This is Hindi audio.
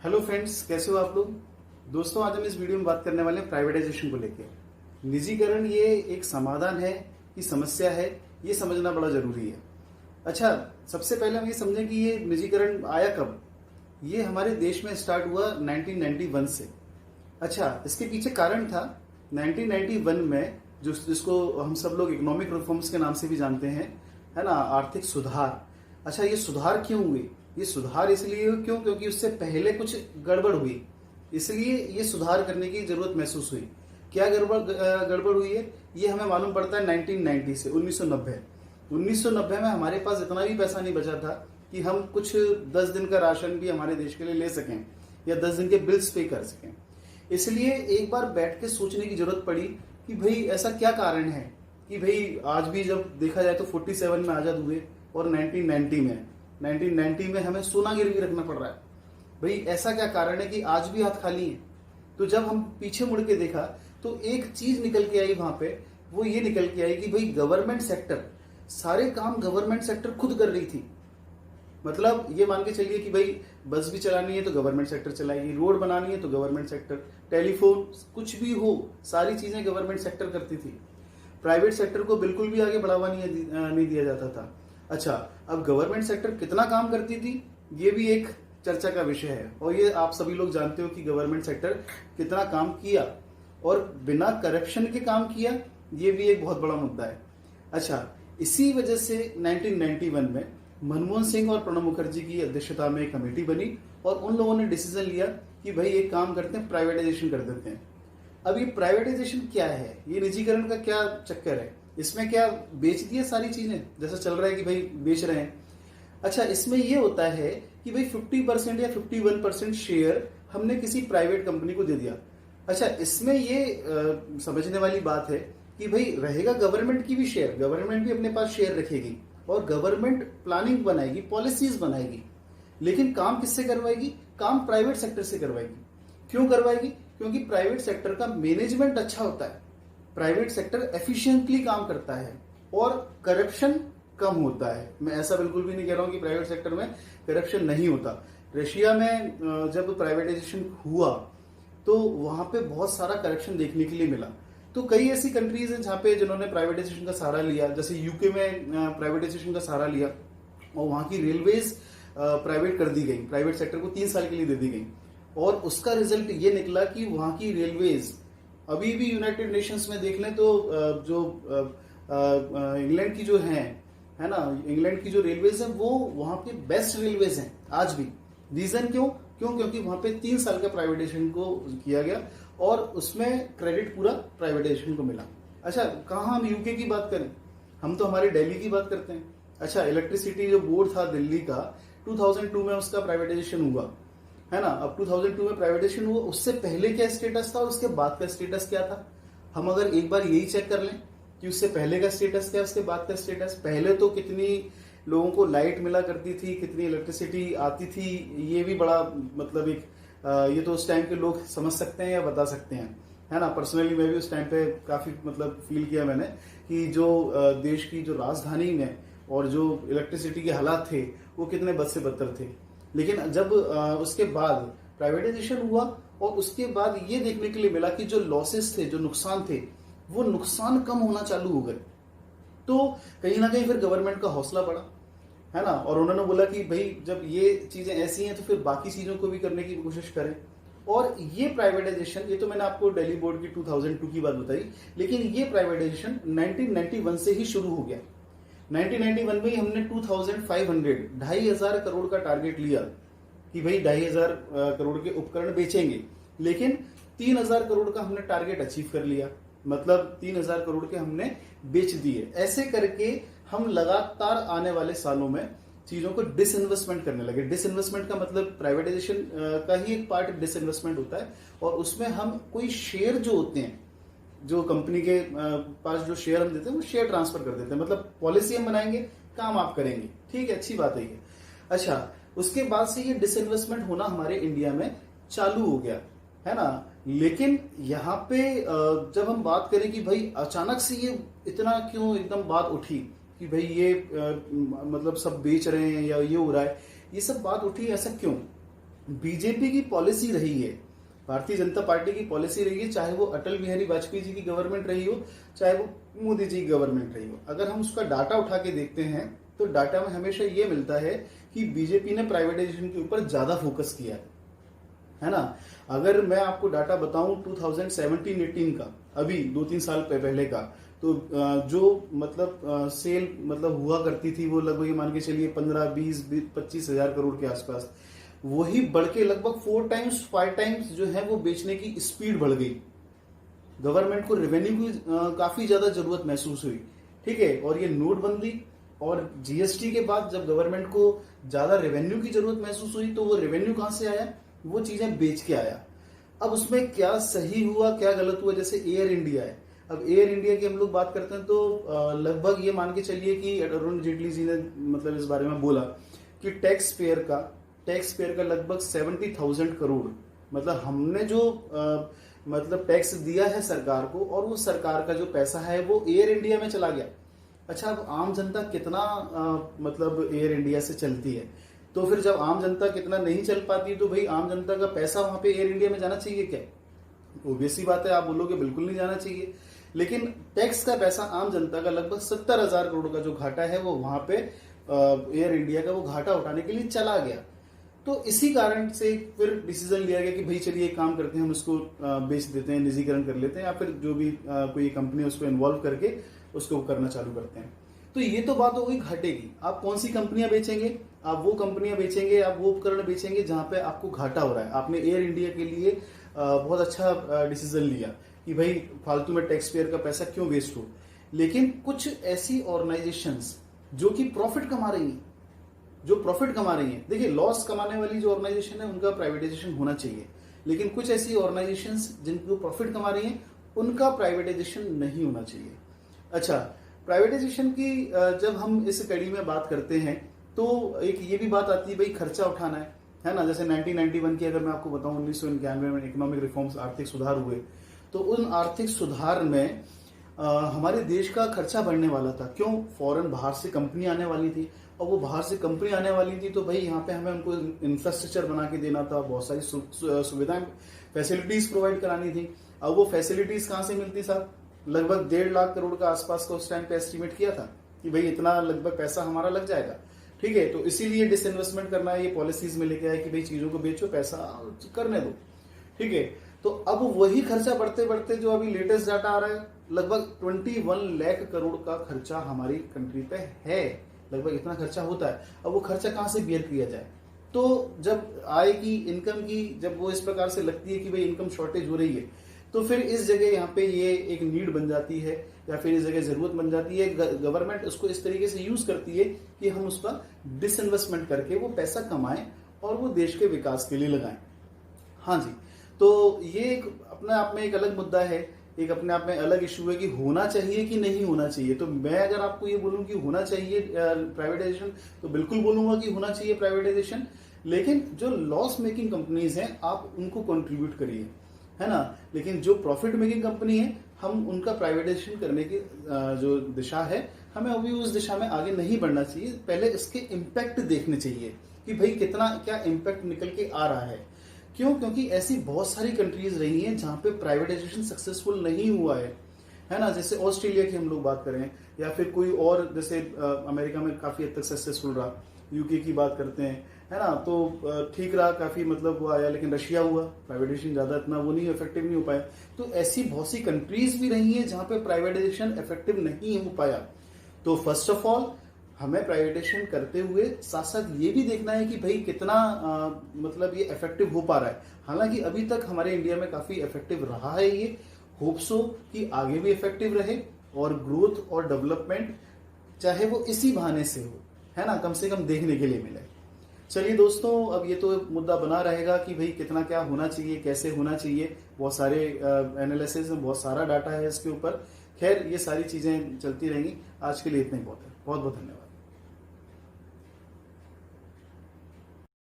हेलो फ्रेंड्स, कैसे हो आप लोग। दोस्तों, आज हम इस वीडियो में बात करने वाले हैं प्राइवेटाइजेशन को लेकर। निजीकरण ये एक समाधान है कि समस्या है, ये समझना बड़ा जरूरी है। अच्छा, सबसे पहले हम ये समझें कि ये निजीकरण आया कब। ये हमारे देश में स्टार्ट हुआ 1991 से। अच्छा, इसके पीछे कारण था 1991 में जिसको हम सब लोग इकोनॉमिक रिफॉर्म्स के नाम से भी जानते हैं, है ना, आर्थिक सुधार। अच्छा, ये सुधार क्यों हुए? ये सुधार इसलिए क्यों? क्योंकि उससे पहले कुछ गड़बड़ हुई, इसलिए ये सुधार करने की जरूरत महसूस हुई। क्या गड़बड़ हुई है ये हमें मालूम पड़ता है 1990 से 1990 में हमारे पास इतना भी पैसा नहीं बचा था कि हम कुछ 10 दिन का राशन भी हमारे देश के लिए ले सकें या 10 दिन के बिल्स पे कर सकें। इसलिए एक बार बैठ के सोचने की जरूरत पड़ी कि भाई ऐसा क्या कारण है कि भाई आज भी जब देखा जाए तो 47 में आजाद हुए और 1990 में हमें सोना गिरवी रखना पड़ रहा है। भाई ऐसा क्या कारण है कि आज भी हाथ खाली है? तो जब हम पीछे मुड़ के देखा तो एक चीज निकल के आई वहां पे, वो ये निकल के आई कि भाई गवर्नमेंट सेक्टर, सारे काम गवर्नमेंट सेक्टर खुद कर रही थी। मतलब ये मान के चलिए कि भाई बस भी चलानी है तो गवर्नमेंट सेक्टर चलाएगी, रोड बनानी है तो गवर्नमेंट सेक्टर, टेलीफोन, कुछ भी हो सारी चीजें गवर्नमेंट सेक्टर करती थी। प्राइवेट सेक्टर को बिल्कुल भी आगे बढ़ावा नहीं दिया जाता था। अच्छा, अब गवर्नमेंट सेक्टर कितना काम करती थी ये भी एक चर्चा का विषय है, और ये आप सभी लोग जानते हो कि गवर्नमेंट सेक्टर कितना काम किया और बिना करप्शन के काम किया, ये भी एक बहुत बड़ा मुद्दा है। अच्छा, इसी वजह से 1991 में मनमोहन सिंह और प्रणब मुखर्जी की अध्यक्षता में एक कमेटी बनी और उन लोगों ने डिसीजन लिया कि भाई एक काम करते हैं, प्राइवेटाइजेशन कर देते हैं। अब ये प्राइवेटाइजेशन क्या है, ये निजीकरण का क्या चक्कर है? इसमें क्या बेच दिए सारी चीजें जैसा चल रहा है कि भाई बेच रहे हैं? अच्छा, इसमें ये होता है कि भाई 50% या 51% शेयर हमने किसी प्राइवेट कंपनी को दे दिया। अच्छा, इसमें ये समझने वाली बात है कि भाई रहेगा गवर्नमेंट की भी शेयर, गवर्नमेंट भी अपने पास शेयर रखेगी और गवर्नमेंट प्लानिंग बनाएगी, पॉलिसीज बनाएगी, लेकिन काम किससे करवाएगी? काम प्राइवेट सेक्टर से करवाएगी। क्यों करवाएगी? क्योंकि प्राइवेट सेक्टर का मैनेजमेंट अच्छा होता है, प्राइवेट सेक्टर एफिशिएंटली काम करता है और करप्शन कम होता है। मैं ऐसा बिल्कुल भी नहीं कह रहा हूं कि प्राइवेट सेक्टर में करप्शन नहीं होता। रशिया में जब प्राइवेटाइजेशन हुआ तो वहां पे बहुत सारा करप्शन देखने के लिए मिला। तो कई ऐसी कंट्रीज हैं जहां पे जिन्होंने प्राइवेटाइजेशन का सहारा लिया, जैसे यूके में प्राइवेटाइजेशन का सहारा लिया और वहां की रेलवेज प्राइवेट कर दी गई, प्राइवेट सेक्टर को 3 साल के लिए दे दी गई, और उसका रिजल्ट ये निकला कि वहां की रेलवेज अभी भी यूनाइटेड नेशंस में देख लें तो जो इंग्लैंड की जो है ना, इंग्लैंड की जो रेलवेज है वो वहां पे बेस्ट रेलवेज हैं आज भी। रीजन क्योंकि वहां पे 3 साल का प्राइवेटाइजेशन को किया गया और उसमें क्रेडिट पूरा प्राइवेटाइजेशन को मिला। अच्छा, कहाँ हम यूके की बात करें, हम तो हमारी दिल्ली की बात करते हैं। अच्छा, इलेक्ट्रिसिटी जो बोर्ड था दिल्ली का 2002 में उसका प्राइवेटाइजेशन हुआ, है ना। अब 2002 में प्राइवेटाइजेशन हुआ, उससे पहले क्या स्टेटस था और उसके बाद का स्टेटस क्या था? हम अगर एक बार यही चेक कर लें कि उससे पहले का स्टेटस क्या, उसके बाद का स्टेटस। पहले तो कितनी लोगों को लाइट मिला करती थी, कितनी इलेक्ट्रिसिटी आती थी, ये भी बड़ा मतलब एक ये तो उस टाइम के लोग समझ सकते हैं या बता सकते हैं, है ना। पर्सनली मैं भी उस टाइम पे काफी मतलब फील किया मैंने कि जो देश की जो राजधानी में और जो इलेक्ट्रिसिटी के हालात थे वो कितने बद से बदतर थे। लेकिन जब उसके बाद प्राइवेटाइजेशन हुआ और उसके बाद ये देखने के लिए मिला कि जो लॉसेस थे, जो नुकसान थे, वो नुकसान कम होना चालू हो गए। तो कहीं ना कहीं फिर गवर्नमेंट का हौसला बढ़ा, है ना, और उन्होंने बोला कि भाई जब ये चीजें ऐसी हैं तो फिर बाकी चीजों को भी करने की कोशिश करें। और ये प्राइवेटाइजेशन, ये तो मैंने आपको दिल्ली बोर्ड की 2002 की बात बताई, लेकिन ये प्राइवेटाइजेशन 1991 से ही शुरू हो गया। 1991 में ही हमने 2,500 करोड़ का टारगेट लिया कि भाई 2,500 करोड़ के उपकरण बेचेंगे, लेकिन 3,000 करोड़ का हमने टारगेट अचीव कर लिया। मतलब 3,000 करोड़ के हमने बेच दिए। ऐसे करके हम लगातार आने वाले सालों में चीजों को डिसइन्वेस्टमेंट करने लगे। डिसइन्वेस्टमेंट का मतलब प्राइवेटाइजेशन का ही एक पार्ट डिसइन्वेस्टमेंट होता है, और उसमें हम कोई शेयर जो होते हैं, जो कंपनी के पास जो शेयर हम देते हैं वो शेयर ट्रांसफर कर देते हैं। मतलब पॉलिसी हम बनाएंगे, काम आप करेंगे, ठीक है, अच्छी बात है ये। अच्छा, उसके बाद से ये डिसइन्वेस्टमेंट होना हमारे इंडिया में चालू हो गया, है ना। लेकिन यहाँ पे जब हम बात करें कि भाई अचानक से ये इतना क्यों एकदम बात उठी कि भाई ये मतलब सब बेच रहे हैं या ये हो रहा है, ये सब बात उठी, ऐसा क्यों? बीजेपी की पॉलिसी रही है, भारतीय जनता पार्टी की पॉलिसी रही है, चाहे वो अटल बिहारी वाजपेयी जी की गवर्नमेंट रही हो, चाहे वो मोदी जी की गवर्नमेंट रही हो, अगर हम उसका डाटा उठा के देखते हैं तो डाटा में हमेशा ये मिलता है कि बीजेपी ने प्राइवेटाइजेशन के ऊपर ज्यादा फोकस किया है ना। अगर मैं आपको डाटा बताऊं 2017-18 का, अभी 2-3 साल पहले का, तो जो मतलब सेल मतलब हुआ करती थी वो लगभग मान के चलिए 15-20-25 हजार करोड़ के आसपास, वही बढ़ के लगभग 4 टाइम्स 5 टाइम्स जो है वो बेचने की स्पीड बढ़ गई। गवर्नमेंट को रेवेन्यू की काफी ज्यादा जरूरत महसूस हुई, ठीक है। और ये नोटबंदी और जीएसटी के बाद जब गवर्नमेंट को ज्यादा रेवेन्यू की जरूरत महसूस हुई तो वो रेवेन्यू कहां से आया, वो चीजें बेच के आया। अब उसमें क्या सही हुआ क्या गलत हुआ, जैसे एयर इंडिया है, अब एयर इंडिया की हम लोग बात करते हैं तो लगभग ये मान के चलिए कि अरुण जेटली जी ने मतलब इस बारे में बोला कि टैक्स पेयर का लगभग 70,000 करोड़, मतलब हमने जो मतलब टैक्स दिया है सरकार को और वो सरकार का जो पैसा है वो एयर इंडिया में चला गया। अच्छा, अब आम जनता कितना मतलब एयर इंडिया से चलती है, तो फिर जब आम जनता कितना नहीं चल पाती तो भाई आम जनता का पैसा वहां पे एयर इंडिया में जाना चाहिए क्या? ओबियस सी बात है, आप बोलोगे बिल्कुल नहीं जाना चाहिए। लेकिन टैक्स का पैसा आम जनता का लगभग 70,000 करोड़ का जो घाटा है वो वहां पे एयर इंडिया का वो घाटा उठाने के लिए चला गया। तो इसी कारण से फिर डिसीजन लिया गया कि भाई चलिए एक काम करते हैं, हम इसको बेच देते हैं, निजीकरण कर लेते हैं, या फिर जो भी कोई कंपनी है उसको इन्वॉल्व करके उसको करना चालू करते हैं। तो ये तो बात हो गई घाटे की। आप कौन सी कंपनियां बेचेंगे? आप वो कंपनियां बेचेंगे, आप वो उपकरण बेचेंगे जहां पे आपको घाटा हो रहा है। आपने एयर इंडिया के लिए बहुत अच्छा डिसीजन लिया कि भाई फालतू में टैक्स पेयर का पैसा क्यों वेस्ट हो। लेकिन कुछ ऐसी ऑर्गेनाइजेशंस जो कि प्रॉफिट कमा रही हैं, देखिए लॉस कमाने वाली जो ऑर्गेनाइजेशन है उनका प्राइवेटाइजेशन होना चाहिए, लेकिन कुछ ऐसी ऑर्गेनाइजेशंस जिनको प्रॉफिट कमा रही हैं उनका प्राइवेटाइजेशन नहीं होना चाहिए। अच्छा, प्राइवेटाइजेशन की जब हम इस कड़ी में बात करते हैं तो एक ये भी बात आती है भाई खर्चा उठाना है ना। जैसे 1991 की अगर मैं आपको बताऊं, 1991 में इकोनॉमिक रिफॉर्म्स, आर्थिक सुधार हुए, तो उन आर्थिक सुधार में हमारे देश का खर्चा बढ़ने वाला था। क्यों? फॉरेन बाहर से कंपनी आने वाली थी, और वो बाहर से कंपनी आने वाली थी तो भाई यहाँ पे हमें उनको इंफ्रास्ट्रक्चर बना के देना था, बहुत सारी सुविधाएं फैसिलिटीज प्रोवाइड करानी थी। अब वो फैसिलिटीज कहाँ से मिलती साहब? लगभग 1.5 लाख करोड़ का आसपास का उस टाइम पे एस्टिमेट किया था कि भाई इतना लगभग पैसा हमारा लग जाएगा, ठीक है। तो इसीलिए डिसइन्वेस्टमेंट करना है, ये पॉलिसीज में लेके आया कि भाई चीजों को बेचो, पैसा करने दो, ठीक है। तो अब वही खर्चा बढ़ते बढ़ते जो अभी लेटेस्ट डाटा आ रहा है, लगभग 21 लाख करोड़ का खर्चा हमारी कंट्री पे है, लगभग इतना खर्चा होता है। अब वो खर्चा कहां से बियर किया जाए? तो जब आय की, इनकम की जब वो इस प्रकार से लगती है कि भाई इनकम शॉर्टेज हो रही है, तो फिर इस जगह यहाँ पे ये एक नीड बन जाती है या फिर इस जगह जरूरत बन जाती है। गवर्नमेंट उसको इस तरीके से यूज करती है कि हम उसका डिसइन्वेस्टमेंट करके वो पैसा कमाएं और वो देश के विकास के लिए लगाएं। हाँ जी, तो ये एक अपने आप में एक अलग मुद्दा है, एक अपने आप में अलग इशू है कि होना चाहिए कि नहीं होना चाहिए। तो मैं अगर आपको ये बोलूं कि होना चाहिए प्राइवेटाइजेशन, तो बिल्कुल बोलूंगा कि होना चाहिए प्राइवेटाइजेशन, लेकिन जो लॉस मेकिंग कंपनीज हैं आप उनको कंट्रीब्यूट करिए, है ना। लेकिन जो प्रॉफिट मेकिंग कंपनी है हम उनका प्राइवेटाइजेशन करने की जो दिशा है, हमें अभी उस दिशा में आगे नहीं बढ़ना चाहिए। पहले इसके इम्पैक्ट देखने चाहिए कि भाई कितना क्या इम्पैक्ट निकल के आ रहा है। क्यों? क्योंकि ऐसी बहुत सारी कंट्रीज रही हैं जहां पे प्राइवेटाइजेशन सक्सेसफुल नहीं हुआ है ना। जैसे ऑस्ट्रेलिया की हम लोग बात करें, या फिर कोई और, जैसे अमेरिका में काफी हद तक सक्सेसफुल रहा, यूके की बात करते हैं, है ना, तो ठीक रहा, काफी मतलब वो आया। लेकिन रशिया हुआ, प्राइवेटाइजेशन ज्यादा इतना वो नहीं, इफेक्टिव नहीं हो पाया। तो ऐसी बहुत सी कंट्रीज भी रही हैं जहां पे प्राइवेटाइजेशन इफेक्टिव नहीं हो पाया। तो फर्स्ट ऑफ ऑल हमें प्राइवेटाइजेशन करते हुए साथ साथ ये भी देखना है कि भाई कितना मतलब ये इफेक्टिव हो पा रहा है। हालांकि अभी तक हमारे इंडिया में काफी इफेक्टिव रहा है ये, होप सो कि आगे भी इफेक्टिव रहे और ग्रोथ और डेवलपमेंट चाहे वो इसी बहाने से हो, है ना, कम से कम देखने के लिए मिले। चलिए दोस्तों, अब ये तो मुद्दा बना रहेगा कि भाई कितना क्या होना चाहिए, कैसे होना चाहिए। बहुत सारे एनालिसिस में बहुत सारा डाटा है इसके ऊपर। खैर ये सारी चीजें चलती रहेंगी। आज के लिए इतना ही बहुत है। बहुत बहुत धन्यवाद।